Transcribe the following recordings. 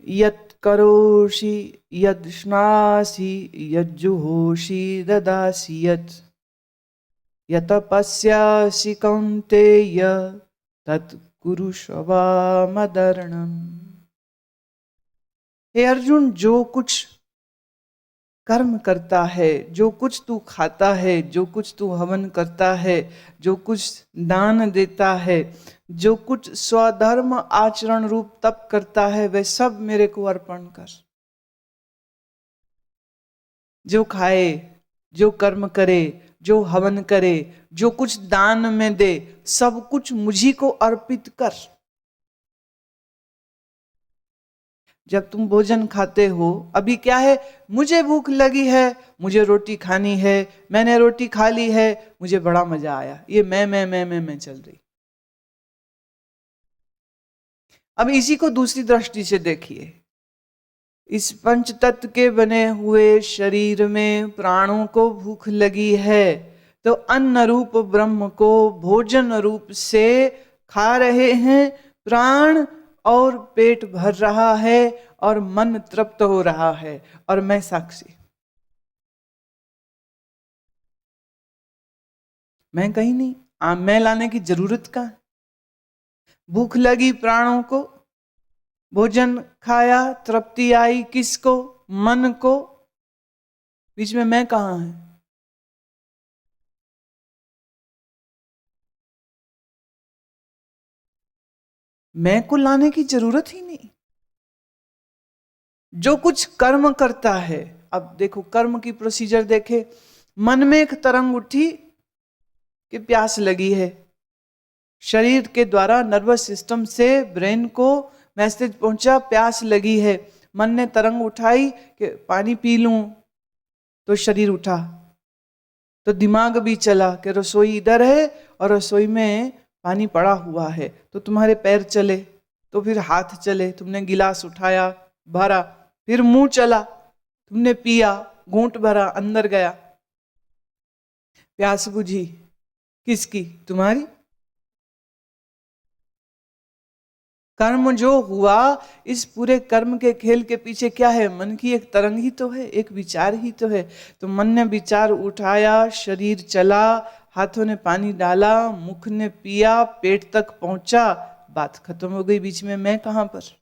यत् करोषि यद् श्नासि यज्जुहोषि ददासि यत् यतपस्यासि कौन्तेय तत् कुरुष्व मदर्णम्। हे अर्जुन, जो कुछ कर्म करता है, जो कुछ तू खाता है, जो कुछ तू हवन करता है, जो कुछ दान देता है, जो कुछ स्वधर्म आचरण रूप तप करता है, वह सब मेरे को अर्पण कर। जो खाए, जो कर्म करे, जो हवन करे, जो कुछ दान में दे, सब कुछ मुझी को अर्पित कर। जब तुम भोजन खाते हो, अभी क्या है, मुझे भूख लगी है, मुझे रोटी खानी है, मैंने रोटी खा ली है, मुझे बड़ा मजा आया, ये मैं चल रही। अब इसी को दूसरी दृष्टि से देखिए। इस पंच तत्व के बने हुए शरीर में प्राणों को भूख लगी है, तो अन्न रूप ब्रह्म को भोजन रूप से खा रहे हैं प्राण, और पेट भर रहा है और मन तृप्त हो रहा है, और मैं साक्षी। मैं कहीं नहीं, मैं लाने की जरूरत का। भूख लगी प्राणों को, भोजन खाया, तृप्ति आई किसको, मन को, बीच में मैं कहां है। मैं को लाने की जरूरत ही नहीं। जो कुछ कर्म करता है, अब देखो कर्म की प्रोसीजर देखे, मन में एक तरंग उठी कि प्यास लगी है, शरीर के द्वारा नर्वस सिस्टम से ब्रेन को मैसेज पहुंचा प्यास लगी है, मन ने तरंग उठाई कि पानी पी लूं, तो शरीर उठा, तो दिमाग भी चला कि रसोई इधर है और रसोई में पानी पड़ा हुआ है, तो तुम्हारे पैर चले, तो फिर हाथ चले, तुमने गिलास उठाया भरा, फिर मुंह चला, तुमने पिया, घूंट भरा, अंदर गया, प्यास बुझी, किसकी, तुम्हारी। कर्म जो हुआ, इस पूरे कर्म के खेल के पीछे क्या है, मन की एक तरंग ही तो है, एक विचार ही तो है। तो मन ने विचार उठाया, शरीर चला, हाथों ने पानी डाला, मुख ने पिया, पेट तक पहुंचा, बात खत्म हो गई। बीच में मैं कहां पर।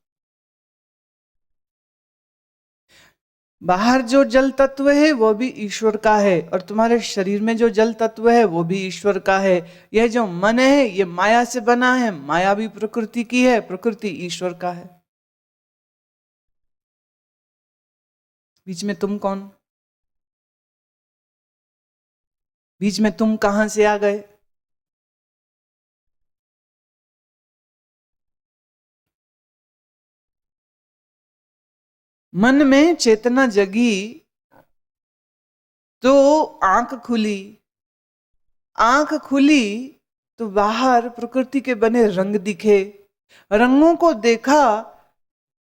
बाहर जो जल तत्व है वो भी ईश्वर का है, और तुम्हारे शरीर में जो जल तत्व है वो भी ईश्वर का है। यह जो मन है ये माया से बना है, माया भी प्रकृति की है, प्रकृति ईश्वर का है। बीच में तुम कौन, बीच में तुम कहां से आ गए। मन में चेतना जगी तो आंख खुली, आंख खुली तो बाहर प्रकृति के बने रंग दिखे, रंगों को देखा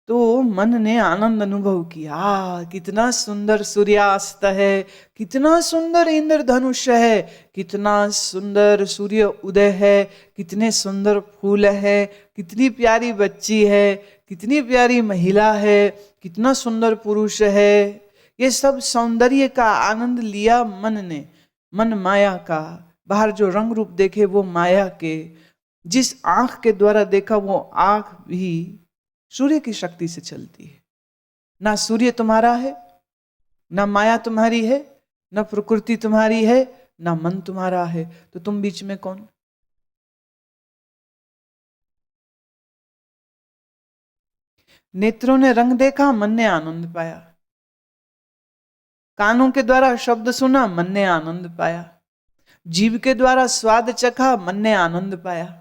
तो मन ने आनंद अनुभव किया, कितना सुंदर सूर्यास्त है, कितना सुंदर इंद्रधनुष है, कितना सुंदर सूर्य उदय है, कितने सुंदर फूल है, कितनी प्यारी बच्ची है, कितनी प्यारी महिला है, कितना सुंदर पुरुष है। ये सब सौंदर्य का आनंद लिया मन ने, मन माया का। बाहर जो रंग रूप देखे वो माया के, जिस आंख के द्वारा देखा वो आंख भी सूर्य की शक्ति से चलती है। ना सूर्य तुम्हारा है, ना माया तुम्हारी है, ना प्रकृति तुम्हारी है, ना मन तुम्हारा है, तो तुम बीच में कौन। नेत्रों ने रंग देखा, मन ने आनंद पाया, कानों के द्वारा शब्द सुना, मन ने आनंद पाया, जीभ के द्वारा स्वाद चखा, मन ने आनंद पाया,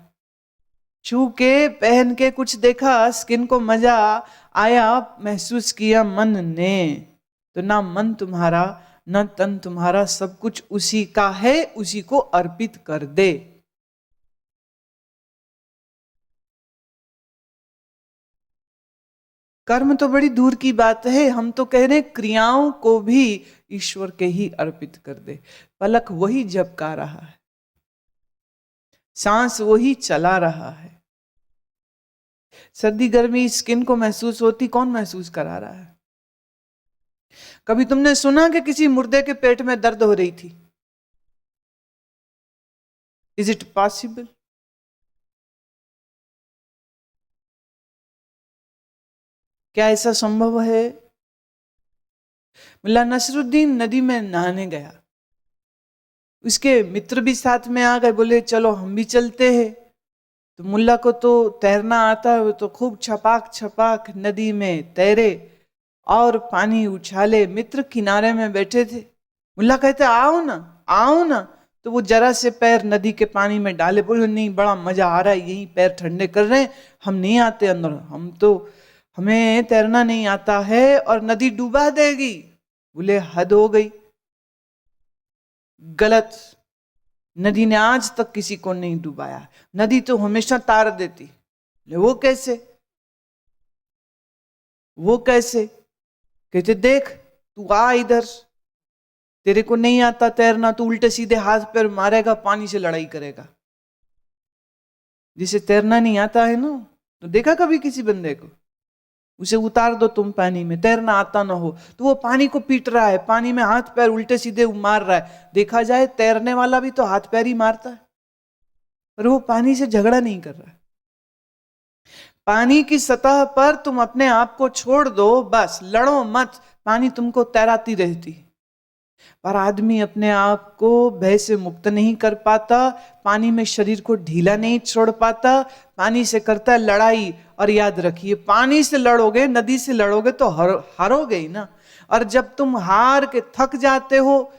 छू के पहन के कुछ देखा, स्किन को मजा आया, महसूस किया मन ने। तो ना मन तुम्हारा, ना तन तुम्हारा, सब कुछ उसी का है, उसी को अर्पित कर दे। कर्म तो बड़ी दूर की बात है, हम तो कह रहे क्रियाओं को भी ईश्वर के ही अर्पित कर दे। पलक वही झपका रहा है, सांस वही चला रहा है, सर्दी गर्मी स्किन को महसूस होती, कौन महसूस करा रहा है? कभी तुमने सुना कि किसी मुर्दे के पेट में दर्द हो रही थी? Is it possible? क्या ऐसा संभव है? मुल्ला नसरुद्दीन नदी में नहाने गया, उसके मित्र भी साथ में आ गए, बोले चलो हम भी चलते हैं। तो मुल्ला को तो तैरना आता है, वो तो खूब छपाक छपाक नदी में तैरे और पानी उछाले। मित्र किनारे में बैठे थे। मुल्ला कहते आओ ना, आओ ना। तो वो जरा से पैर नदी के पानी में डाले, बोले नहीं, बड़ा मजा आ रहा है, यही पैर ठंडे कर रहे हैं, हम नहीं आते अंदर, हमें तैरना नहीं आता है और नदी डुबा देगी। बोले हद हो गई, गलत। नदी ने आज तक किसी को नहीं डुबाया, नदी तो हमेशा तार देती। वो कैसे? वो कैसे? कहते देख, तू आ इधर, तेरे को नहीं आता तैरना, तू उल्टे सीधे हाथ पैर मारेगा, पानी से लड़ाई करेगा। जिसे तैरना नहीं आता है ना, तो देखा कभी किसी बंदे को, उसे उतार दो तुम पानी में, तैरना आता ना हो तो वो पानी को पीट रहा है, पानी में हाथ पैर उल्टे सीधे मार रहा है। देखा जाए तैरने वाला भी तो हाथ पैर ही मारता है, पर वो पानी से झगड़ा नहीं कर रहा है। पानी की सतह पर तुम अपने आप को छोड़ दो, बस लड़ो मत, पानी तुमको तैराती रहती। पर आदमी अपने आप को भय से मुक्त नहीं कर पाता, पानी में शरीर को ढीला नहीं छोड़ पाता, पानी से करता है लड़ाई। और याद रखिए, पानी से लड़ोगे, नदी से लड़ोगे तो हारोगे ही ना। और जब तुम हार के थक जाते हो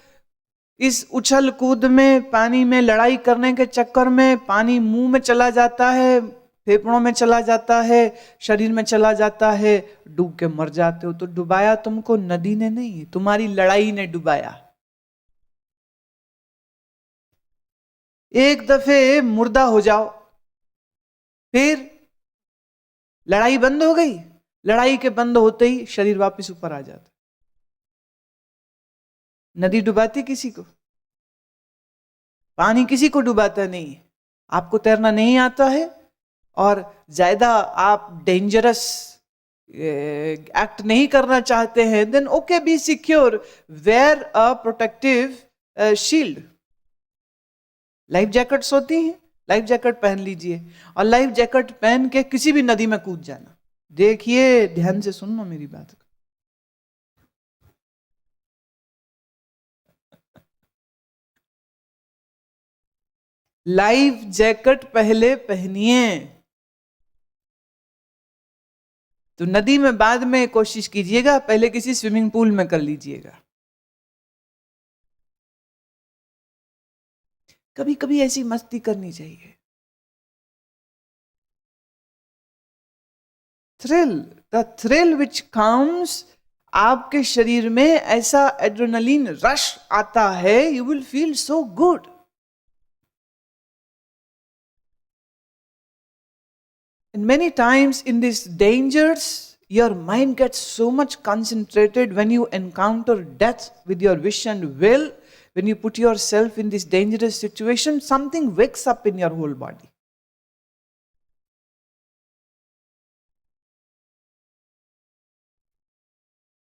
इस उछल कूद में, पानी में लड़ाई करने के चक्कर में, पानी मुंह में चला जाता है, फेफड़ों में चला जाता है, शरीर में चला जाता है, डूब के मर जाते हो। तो डुबाया तुमको नदी ने नहीं, तुम्हारी लड़ाई ने डुबाया। एक दफे मुर्दा हो जाओ, फिर लड़ाई बंद हो गई। लड़ाई के बंद होते ही शरीर वापस ऊपर आ जाता। नदी डुबाती किसी को? पानी किसी को डुबाता नहीं। आपको तैरना नहीं आता है और ज्यादा आप डेंजरस एक्ट नहीं करना चाहते हैं, then okay, be secure, wear a protective shield. Life jackets होती हैं, लाइफ जैकेट पहन लीजिए और लाइफ जैकेट पहन के किसी भी नदी में कूद जाना। देखिए, ध्यान से सुनना मेरी बात को। लाइफ जैकेट पहले पहनिए, तो नदी में बाद में कोशिश कीजिएगा, पहले किसी स्विमिंग पूल में कर लीजिएगा। कभी कभी ऐसी मस्ती करनी चाहिए। Thrill, the thrill which comes, आपके शरीर में ऐसा एड्रेनलिन रश आता है, you will feel so good. And many times in these dangers, your mind gets so much concentrated when you encounter death with your wish and will. When you put yourself in this dangerous situation, something wakes up in your whole body.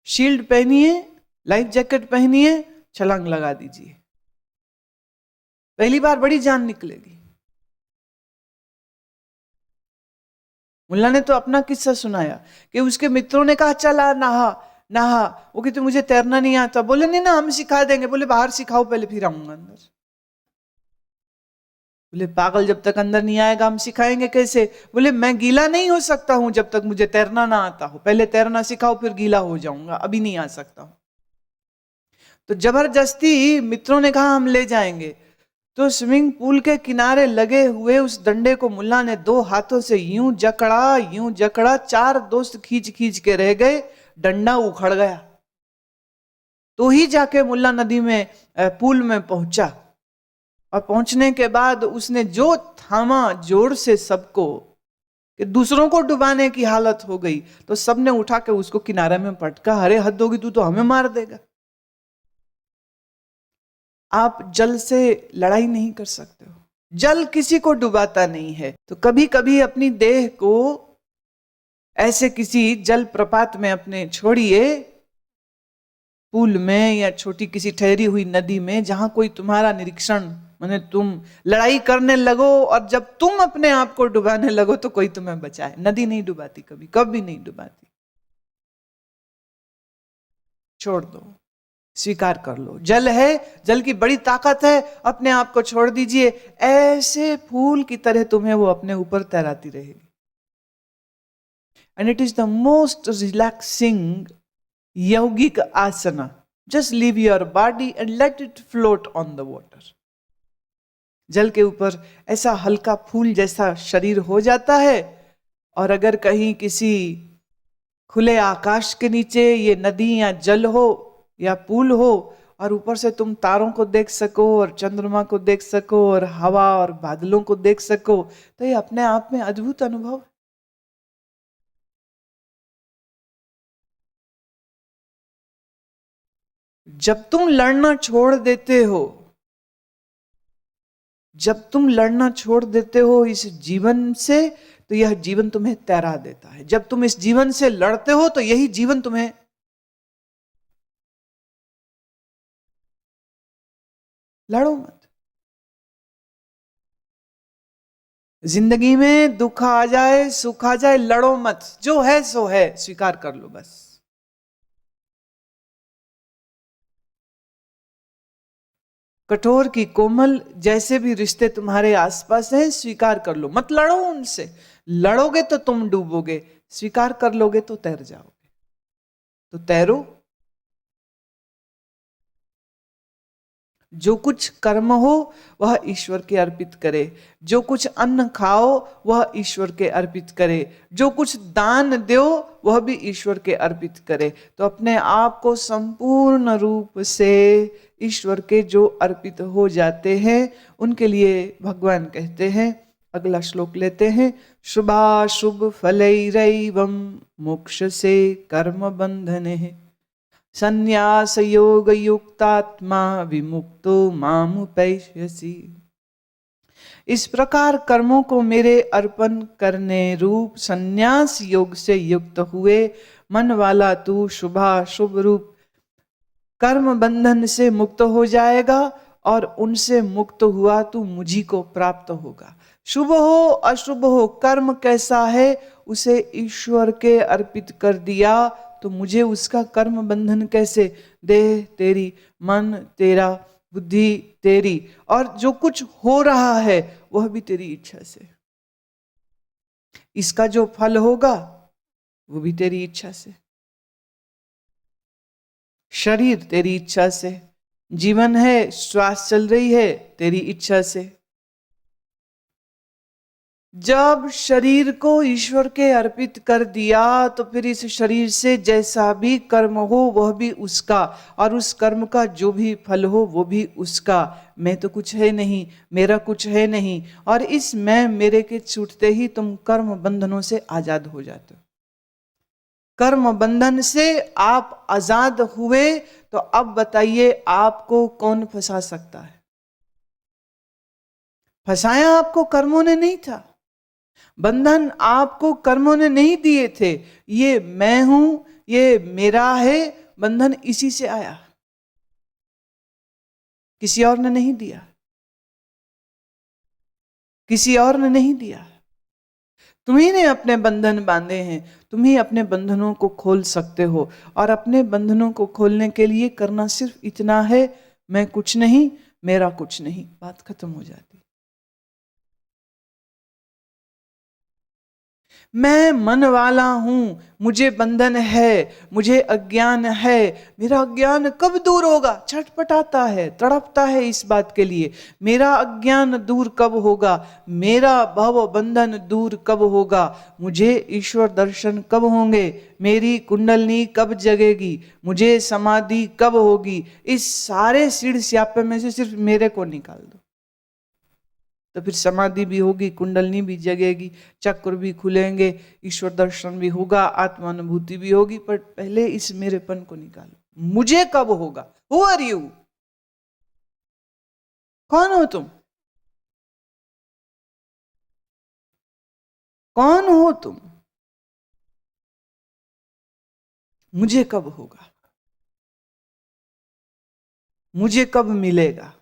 Shield पहनिए, life jacket पहनिए, छलांग लगा दीजिए। पहली बार बड़ी जान निकलेगी। मुल्ला ने तो अपना किस्सा सुनाया कि उसके मित्रों ने कहा चला नहा नहा, वो कहते मुझे तैरना नहीं आता। बोले नहीं ना, हम सिखा देंगे। बोले बाहर सिखाओ पहले, फिर आऊंगा अंदर। बोले पागल, जब तक अंदर नहीं आएगा हम सिखाएंगे कैसे? बोले मैं गीला नहीं हो सकता हूं जब तक मुझे तैरना ना आता हो, पहले तैरना सिखाओ फिर गीला हो जाऊंगा, अभी नहीं आ सकता हूं। तो जबरदस्ती मित्रों ने कहा हम ले जाएंगे। तो स्विमिंग पूल के किनारे लगे हुए उस डंडे को मुल्ला ने 2 हाथों से यूं जकड़ा, 4 दोस्त खींच खींच के रह गए, डंडा उखड़ गया। तो ही जाके मुल्ला नदी में पूल में पहुंचा, और पहुंचने के बाद उसने जो थामा जोर से सबको कि दूसरों को डुबाने की हालत हो गई, तो सबने उठा के उसको किनारे में पटका। अरे हद होगी, तू तो हमें मार देगा। आप जल से लड़ाई नहीं कर सकते हो, जल किसी को डुबाता नहीं है। तो कभी कभी अपनी देह को ऐसे किसी जल प्रपात में अपने छोड़िए, पूल में या छोटी किसी ठहरी हुई नदी में, जहां कोई तुम्हारा निरीक्षण, माने तुम लड़ाई करने लगो और जब तुम अपने आप को डुबाने लगो तो कोई तुम्हें बचाए। नदी नहीं डुबाती, कभी कभी नहीं डुबाती। छोड़ दो, स्वीकार कर लो, जल है, जल की बड़ी ताकत है, अपने आप को छोड़ दीजिए। ऐसे फूल की तरह तुम्हें वो अपने ऊपर तैराती रहेगी। And it is the most relaxing yogic asana. Just leave your body and let it float on the water. जल के ऊपर ऐसा हल्का फूल जैसा शरीर हो जाता है। और अगर कहीं किसी खुले आकाश के नीचे ये नदी या जल हो या पुल हो और ऊपर से तुम तारों को देख सको और चंद्रमा को देख सको और हवा और बादलों को देख सको, तो ये अपने आप में अद्भुत अनुभव है। जब तुम लड़ना छोड़ देते हो, जब तुम लड़ना छोड़ देते हो इस जीवन से, तो यह जीवन तुम्हें तैरा देता है। जब तुम इस जीवन से लड़ते हो तो यही जीवन तुम्हें, लड़ो मत। जिंदगी में दुख आ जाए सुख आ जाए, लड़ो मत, जो है सो है, स्वीकार कर लो बस। कठोर की कोमल जैसे भी रिश्ते तुम्हारे आसपास हैं, स्वीकार कर लो, मत लड़ो उनसे। लड़ोगे तो तुम डूबोगे, स्वीकार कर लोगे तो तैर जाओगे। तो तैरो। जो कुछ कर्म हो वह ईश्वर के अर्पित करे, जो कुछ अन्न खाओ वह ईश्वर के अर्पित करे, जो कुछ दान दो वह भी ईश्वर के अर्पित करे। तो अपने आप को संपूर्ण रूप से ईश्वर के जो अर्पित हो जाते हैं उनके लिए भगवान कहते हैं, अगला श्लोक लेते हैं, शुभाशुभ फलैरैवं मोक्ष से कर्म बंधने संन्यास योग युक्तात्मा विमुक्तो मामुपैष्यसि। इस प्रकार कर्मों को मेरे अर्पण करने रूप संन्यास योग से युक्त हुए मन वाला तू शुभाशुभ रूप कर्म बंधन से मुक्त हो जाएगा और उनसे मुक्त हुआ तू मुझी को प्राप्त होगा। शुभ हो अशुभ हो, कर्म कैसा है उसे ईश्वर के अर्पित कर दिया तो मुझे उसका कर्म बंधन कैसे। देह तेरी, मन तेरा, बुद्धि तेरी, और जो कुछ हो रहा है वह भी तेरी इच्छा से। इसका जो फल होगा वो भी तेरी इच्छा से। शरीर तेरी इच्छा से, जीवन है, श्वास चल रही है, तेरी इच्छा से। जब शरीर को ईश्वर के अर्पित कर दिया तो फिर इस शरीर से जैसा भी कर्म हो वह भी उसका, और उस कर्म का जो भी फल हो वो भी उसका। मैं तो कुछ है नहीं, मेरा कुछ है नहीं, और इस मैं मेरे के छूटते ही तुम कर्म बंधनों से आजाद हो जाते हो। कर्म बंधन से आप आजाद हुए तो अब बताइए आपको कौन फंसा सकता है। फंसाया आपको कर्मों ने नहीं था, बंधन आपको कर्मों ने नहीं दिए थे। ये मैं हूं, ये मेरा है, बंधन इसी से आया, किसी और ने नहीं दिया, किसी और ने नहीं दिया। तुम्ही ने अपने बंधन बांधे हैं, तुम ही अपने बंधनों को खोल सकते हो। और अपने बंधनों को खोलने के लिए करना सिर्फ इतना है, मैं कुछ नहीं, मेरा कुछ नहीं, बात खत्म हो जाती। मैं मन वाला हूं, मुझे बंधन है, मुझे अज्ञान है, मेरा अज्ञान कब दूर होगा, छटपटाता है, तड़पता है इस बात के लिए। मेरा अज्ञान दूर कब होगा, मेरा भव बंधन दूर कब होगा, मुझे ईश्वर दर्शन कब होंगे, मेरी कुंडलनी कब जगेगी, मुझे समाधि कब होगी। इस सारे सिड़ स्यापे में से सिर्फ मेरे को निकाल दो, तो फिर समाधि भी होगी, कुंडलनी भी जगेगी, चक्र भी खुलेंगे, ईश्वर दर्शन भी होगा, आत्मानुभूति भी होगी। पर पहले इस मेरेपन को निकालो। मुझे कब होगा? Who are you? कौन हो तुम? कौन हो तुम? मुझे कब होगा, मुझे कब मिलेगा,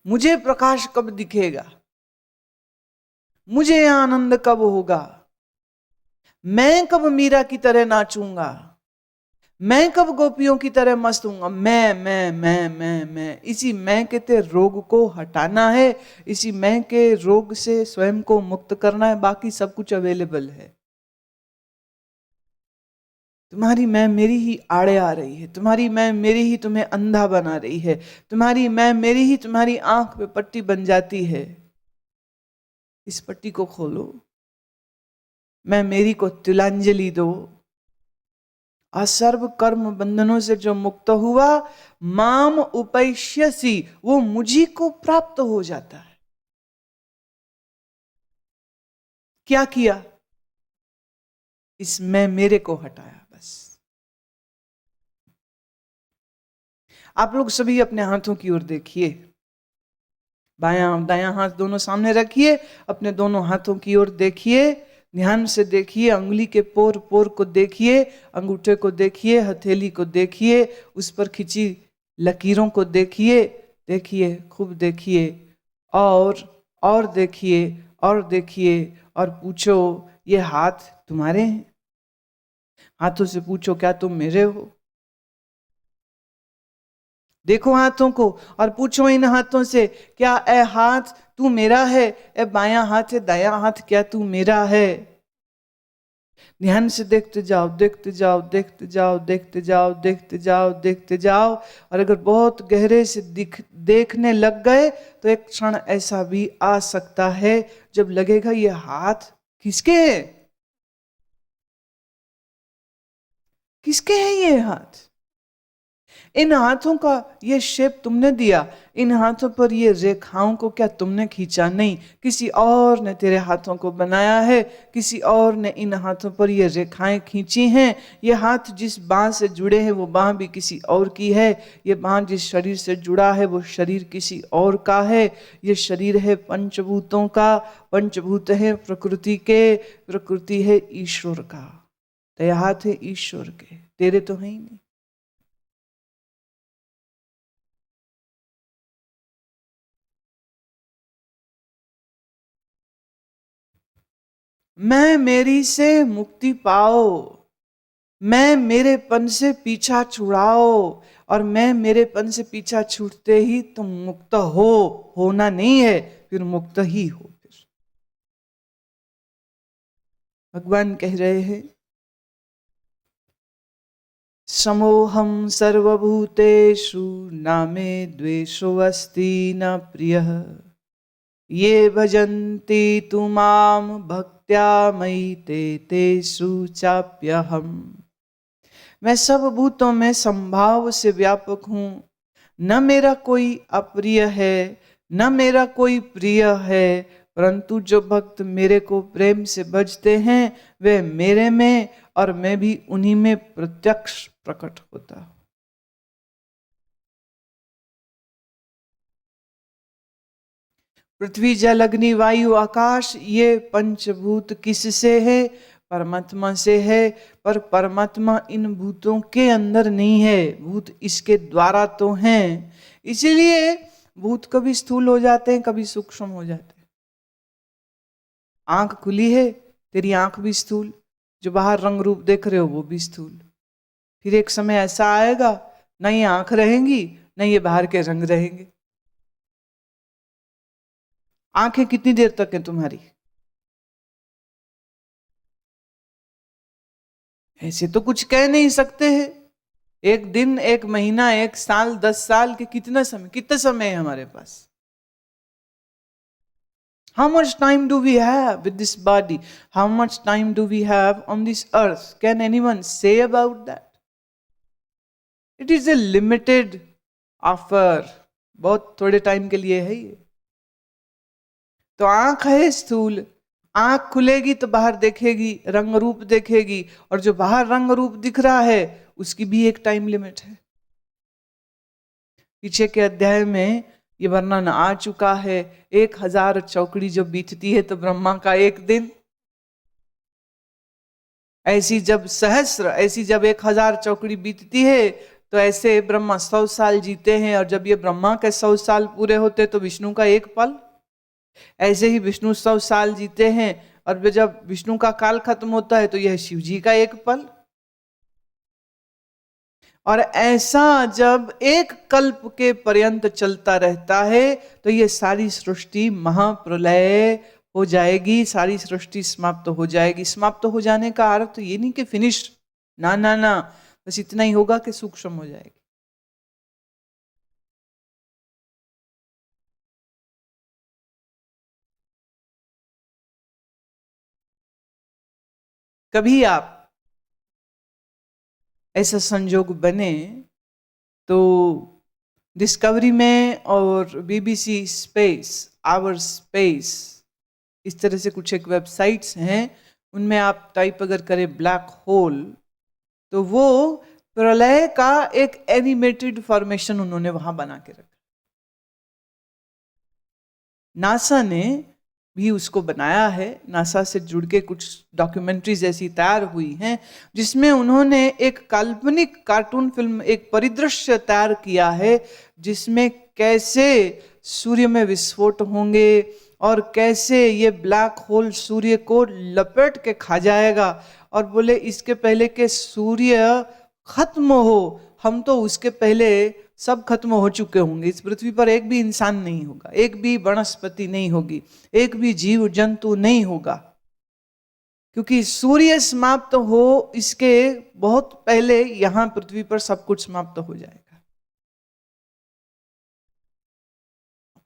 मुझे प्रकाश कब दिखेगा, मुझे आनंद कब होगा, मैं कब मीरा की तरह नाचूंगा, मैं कब गोपियों की तरह मस्त हूंगा। मैं इसी मैं के ते रोग को हटाना है, इसी मैं के रोग से स्वयं को मुक्त करना है। बाकी सब कुछ अवेलेबल है। तुम्हारी मैं मेरी ही आड़े आ रही है, तुम्हारी मैं मेरी ही तुम्हें अंधा बना रही है, तुम्हारी मैं मेरी ही तुम्हारी आंख पे पट्टी बन जाती है। इस पट्टी को खोलो, मैं मेरी को तिलांजलि दो। असर्व कर्म बंधनों से जो मुक्त हुआ, माम उपैष्यसि, वो मुझी को प्राप्त हो जाता है। क्या किया? इस मैं मेरे को हटाया, बस। आप लोग सभी अपने हाथों की ओर देखिए, बायां दायां हाथ दोनों सामने रखिए, अपने दोनों हाथों की ओर देखिए, ध्यान से देखिए, अंगुली के पोर पोर को देखिए, अंगूठे को देखिए, हथेली को देखिए, उस पर खिंची लकीरों को देखिए, देखिए, खूब देखिए, और देखिए, और देखिए, और पूछो, ये हाथ तुम्हारे हैं? हाथों से पूछो, क्या तुम मेरे हो? देखो हाथों को और पूछो इन हाथों से, क्या ए हाथ तू मेरा है? ए बायां हाथ है, दायां हाथ, क्या तू मेरा है? ध्यान से देखते जाओ, देखते जाओ, देखते जाओ, देखते जाओ, देखते जाओ, देखते जाओ। और अगर बहुत गहरे से देखने लग गए तो एक क्षण ऐसा भी आ सकता है जब लगेगा ये हाथ किसके है? किसके है ये हाथ? इन हाथों का ये शेप तुमने दिया, इन हाथों पर ये रेखाओं को क्या तुमने खींचा? नहीं, किसी और ने तेरे हाथों को बनाया है, किसी और ने इन हाथों पर ये रेखाएं खींची हैं। ये हाथ जिस बांह से जुड़े हैं वो बांह भी किसी और की है, ये बांह जिस शरीर से जुड़ा है वो शरीर किसी और का है। ये शरीर है पंचभूतों का, पंचभूत है प्रकृति के, प्रकृति है ईश्वर का। तो ये हाथ है ईश्वर के, तेरे तो है ही नहीं। मैं मेरी से मुक्ति पाओ, मैं मेरेपन से पीछा छुड़ाओ, और मैं मेरेपन से पीछा छूटते ही तुम मुक्त हो। होना नहीं है, फिर मुक्त ही हो। फिर भगवान कह रहे हैं, समोहम सर्वभूतेषु न मे द्वेषो अस्ति न प्रियः, ये भजन्ति तु माम भक्त्या मयि ते तेषु चाप्यहम्। मैं सब भूतों में संभाव से व्यापक हूं, न मेरा कोई अप्रिय है, न मेरा कोई प्रिय है, परंतु जो भक्त मेरे को प्रेम से भजते हैं वे मेरे में और मैं भी उन्हीं में प्रत्यक्ष प्रकट होता हूं। पृथ्वी जल अग्नि वायु आकाश, ये पंचभूत किससे है? परमात्मा से है। पर परमात्मा इन भूतों के अंदर नहीं है, भूत इसके द्वारा तो हैं। इसीलिए भूत कभी स्थूल हो जाते हैं, कभी सूक्ष्म हो जाते हैं। आंख खुली है, तेरी आंख भी स्थूल, जो बाहर रंग रूप देख रहे हो वो भी स्थूल। फिर एक समय ऐसा आएगा, न ये आंख रहेंगी न ये बाहर के रंग रहेंगे। आंखें कितनी देर तक है तुम्हारी? ऐसे तो कुछ कह नहीं सकते हैं। एक दिन, एक महीना, एक साल, 10 साल के कितना समय है हमारे पास? How much time do we have with this body? How much time do we have on this earth? Can anyone say about that? It is a limited offer. बहुत थोड़े टाइम के लिए है ये। तो आंख है स्थूल, आंख खुलेगी तो बाहर देखेगी, रंग रूप देखेगी, और जो बाहर रंग रूप दिख रहा है उसकी भी एक टाइम लिमिट है। पीछे के अध्याय में ये वर्णन आ चुका है। 1000 चौकड़ी जो बीतती है तो ब्रह्मा का एक दिन, ऐसी जब 1000 चौकड़ी बीतती है तो ऐसे ब्रह्मा 100 साल जीते हैं, और जब ये ब्रह्मा के 100 साल पूरे होते तो विष्णु का एक पल। ऐसे ही विष्णु 100 साल जीते हैं, और जब विष्णु का काल खत्म होता है तो यह शिव जी का एक पल। और ऐसा जब एक कल्प के पर्यंत चलता रहता है तो ये सारी सृष्टि महाप्रलय हो जाएगी, सारी सृष्टि समाप्त हो जाएगी। समाप्त हो जाने का अर्थ ये नहीं कि फिनिश, ना ना ना, बस इतना ही होगा कि सूक्ष्म हो जाएगी। कभी आप ऐसा संजोग बने तो डिस्कवरी में और बीबीसी स्पेस, आवर स्पेस, इस तरह से कुछ एक वेबसाइट्स हैं, उनमें आप टाइप अगर करें ब्लैक होल तो वो प्रलय का एक एनिमेटेड फॉर्मेशन उन्होंने वहां बना के रखा। नासा ने भी उसको बनाया है। नासा से जुड़ के कुछ डॉक्यूमेंट्रीज ऐसी तैयार हुई हैं जिसमें उन्होंने एक काल्पनिक कार्टून फिल्म, एक परिदृश्य तैयार किया है जिसमें कैसे सूर्य में विस्फोट होंगे और कैसे ये ब्लैक होल सूर्य को लपेट के खा जाएगा। और बोले इसके पहले के सूर्य खत्म हो, हम तो उसके पहले सब खत्म हो चुके होंगे। इस पृथ्वी पर एक भी इंसान नहीं होगा, एक भी वनस्पति नहीं होगी, एक भी जीव जंतु नहीं होगा, क्योंकि सूर्य समाप्त हो इसके बहुत पहले यहां पृथ्वी पर सब कुछ समाप्त हो जाएगा।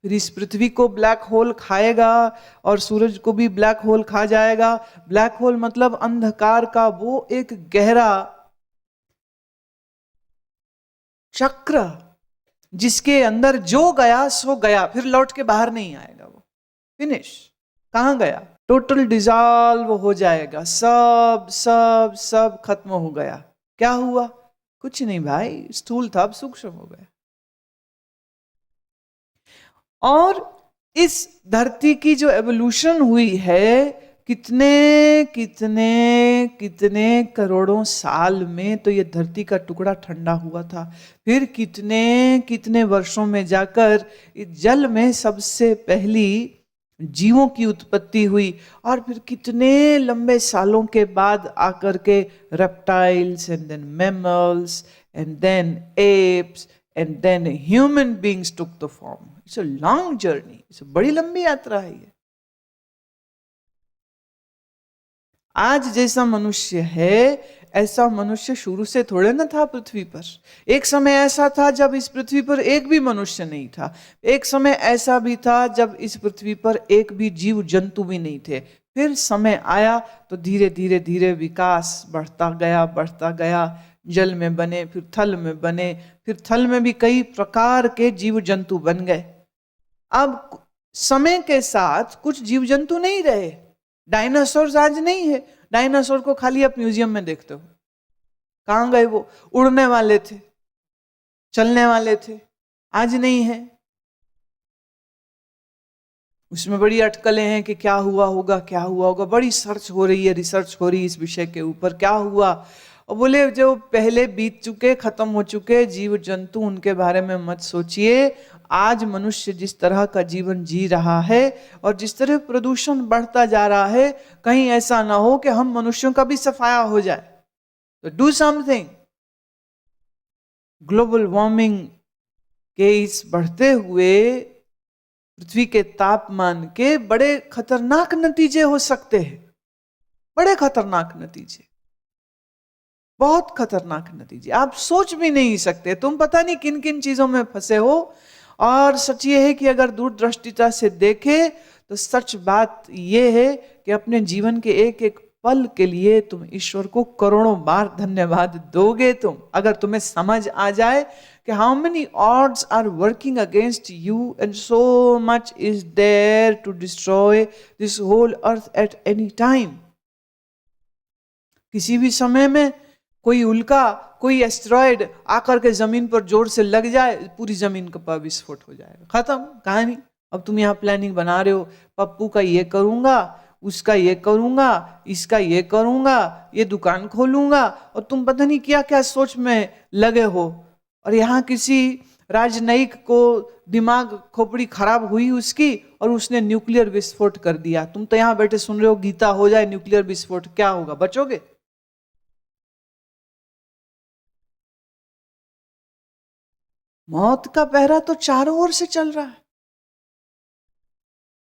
फिर इस पृथ्वी को ब्लैक होल खाएगा और सूरज को भी ब्लैक होल खा जाएगा। ब्लैक होल मतलब अंधकार का वो एक गहरा चक्र जिसके अंदर जो गया सो गया, फिर लौट के बाहर नहीं आएगा, वो फिनिश। कहां गया? टोटल डिजॉल्व हो जाएगा, सब सब सब खत्म हो गया। क्या हुआ? कुछ नहीं भाई, स्थूल था अब सूक्ष्म हो गया। और इस धरती की जो एवोल्यूशन हुई है कितने कितने कितने करोड़ों साल में, तो ये धरती का टुकड़ा ठंडा हुआ था। फिर कितने कितने वर्षों में जाकर इस जल में सबसे पहली जीवों की उत्पत्ति हुई, और फिर कितने लंबे सालों के बाद आकर के reptiles and then mammals and then apes and then human beings took the form. It's a long journey, it's बड़ी लंबी यात्रा है ये। आज जैसा मनुष्य है ऐसा मनुष्य शुरू से थोड़े ना था पृथ्वी पर। एक समय ऐसा था जब इस पृथ्वी पर एक भी मनुष्य नहीं था। एक समय ऐसा भी था जब इस पृथ्वी पर एक भी जीव जंतु भी नहीं थे। फिर समय आया तो धीरे धीरे धीरे विकास बढ़ता गया। जल में बने, फिर थल में बने, फिर थल में भी कई प्रकार के जीव जंतु बन गए। अब समय के साथ कुछ जीव जंतु नहीं रहे। डायनासोर आज नहीं है। डायनासोर को खाली आप म्यूजियम में देखते हो। कहां गए वो? उड़ने वाले थे, चलने वाले थे, आज नहीं है। उसमें बड़ी अटकलें हैं कि क्या हुआ होगा। बड़ी सर्च हो रही है, रिसर्च हो रही है इस विषय के ऊपर, क्या हुआ। और बोले जो पहले बीत चुके, खत्म हो चुके जीव जंतु, उनके बारे में मत सोचिए। आज मनुष्य जिस तरह का जीवन जी रहा है और जिस तरह प्रदूषण बढ़ता जा रहा है, कहीं ऐसा ना हो कि हम मनुष्यों का भी सफाया हो जाए। तो डू समथिंग। ग्लोबल वार्मिंग के इस बढ़ते हुए पृथ्वी के तापमान के बड़े खतरनाक नतीजे हो सकते हैं। बड़े खतरनाक नतीजे, बहुत खतरनाक नतीजे, आप सोच भी नहीं सकते। तुम पता नहीं किन किन चीजों में फंसे हो। और सच ये है कि अगर दूरदृष्टिता से देखे तो सच बात ये है कि अपने जीवन के एक एक पल के लिए तुम ईश्वर को करोड़ों बार धन्यवाद दोगे। तुम अगर तुम्हें समझ आ जाए कि how many odds are working against you and so much is there to destroy this whole earth at any time. किसी भी समय में कोई उल्का, कोई एस्टेरॉयड आकर के जमीन पर जोर से लग जाए, पूरी जमीन का विस्फोट हो जाएगा, खत्म कहानी। अब तुम यहाँ प्लानिंग बना रहे हो, पप्पू का ये करूंगा, उसका ये करूंगा, इसका ये करूंगा, ये दुकान खोलूंगा, और तुम पता नहीं क्या क्या सोच में लगे हो। और यहाँ किसी राजनयिक को दिमाग खोपड़ी खराब हुई उसकी, और उसने न्यूक्लियर विस्फोट कर दिया। तुम तो यहाँ बैठे सुन रहे हो, गीता हो जाए न्यूक्लियर विस्फोट, क्या होगा, बचोगे? मौत का पहरा तो चारों ओर से चल रहा है।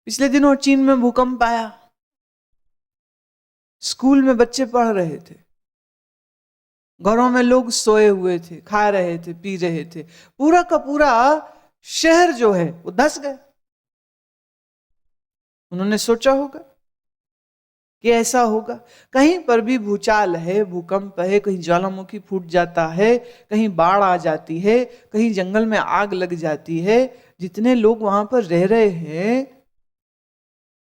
पिछले दिनों चीन में भूकंप आया, स्कूल में बच्चे पढ़ रहे थे, घरों में लोग सोए हुए थे, खा रहे थे, पी रहे थे, पूरा का पूरा शहर जो है वो धंस गया। उन्होंने सोचा होगा कि ऐसा होगा, कहीं पर भी भूचाल है, भूकंप है, कहीं ज्वालामुखी फूट जाता है, कहीं बाढ़ आ जाती है, कहीं जंगल में आग लग जाती है, जितने लोग वहां पर रह रहे हैं,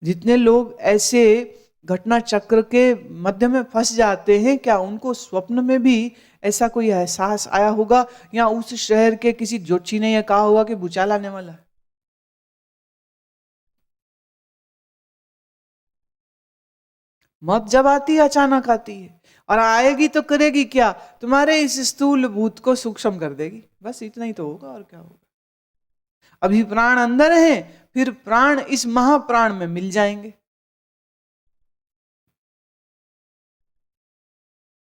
जितने लोग ऐसे घटना चक्र के मध्य में फंस जाते हैं, क्या उनको स्वप्न में भी ऐसा कोई एहसास आया होगा, या उस शहर के किसी ज्योतिषी ने यह कहा होगा कि भूचाल आने वाला है? मौत जब आती है अचानक आती है, और आएगी तो करेगी क्या? तुम्हारे इस स्थूल भूत को सूक्ष्म कर देगी, बस इतना ही तो होगा, और क्या होगा। अभी प्राण अंदर है, फिर प्राण इस महाप्राण में मिल जाएंगे।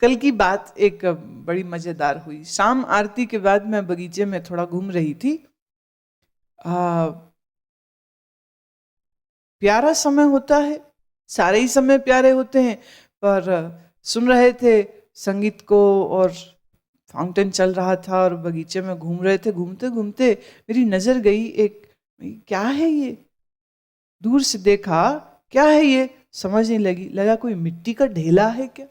कल की बात एक बड़ी मजेदार हुई। शाम आरती के बाद मैं बगीचे में थोड़ा घूम रही थी। प्यारा समय होता है, सारे ही समय प्यारे होते हैं, पर सुन रहे थे संगीत को, और फाउंटेन चल रहा था, और बगीचे में घूम रहे थे। घूमते घूमते मेरी नजर गई एक, क्या है ये, दूर से देखा, क्या है ये, समझ नहीं लगा कोई मिट्टी का ढेला है क्या।